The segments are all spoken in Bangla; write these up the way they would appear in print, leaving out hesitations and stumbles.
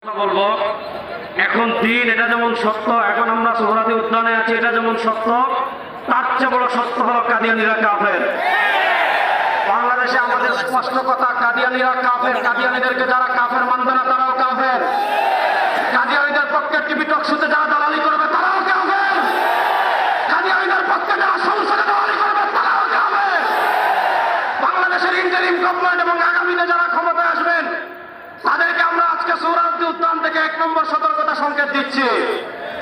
বলবো এখন দিন এটা যেমন সত্য, এখন আমরা সোহরাওয়ার্দী উদ্যানে আছি, এটা যেমন সত্য, তার চেয়ে বড় সত্য হলো কাদিয়ানীরা কাফের। বাংলাদেশে আমাদের স্পষ্ট কথা, কাদিয়ানীরা কাফের। কাদিয়ানীদেরকে যারা কাফের মানবে না তারাও কাফের। কাদিয়ানীদের পক্ষে টিভি টক শুতে যারা দালালি করবে তারাও কাফের। কাদিয়ানীদের পক্ষে যারা সংসদে দালালি করবে তারাও কাফের। বাংলাদেশের ইন্টারিম গভর্নমেন্ট এবং আগামীতে যারা ক্ষমতায় আসবেন তাদেরকে আমরা আজকে সোহরাওয়ার্দী উদ্যান থেকে 1 নম্বর সতর্কতা সংকেত দিচ্ছি।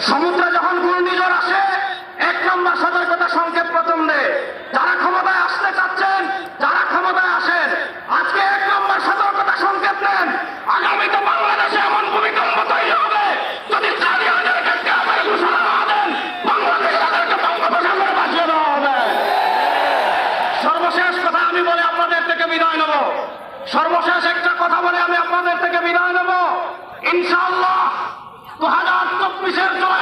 সমুদ্রে যখন ঘূর্ণিঝড় আসে 1 নম্বর সতর্কতা সংকেত প্রথম দেয়। যারা ক্ষমতায় আসতে চাচ্ছেন, যারা ক্ষমতায় আসেন, আজকে 1 নম্বর সতর্কতা সংকেত নেন। আগামীতে বাংলাদেশে এমন ভূমিকম্প তৈরি হবে, যদি কাদিয়ানীদেরকে কাফের ঘোষণা না দেন, বাংলাদেশ তাদেরকে বঙ্গোপসাগরে ভাসিয়ে দেওয়া হবে। সর্বশেষ কথা আমি বলে আপনাদের থেকে বিদায় নেব। সর্বশেষ একটা কথা বলে আমি আপনাদের থেকে বিদায় নেব। ইনশাআল্লাহ 2024-এর জয়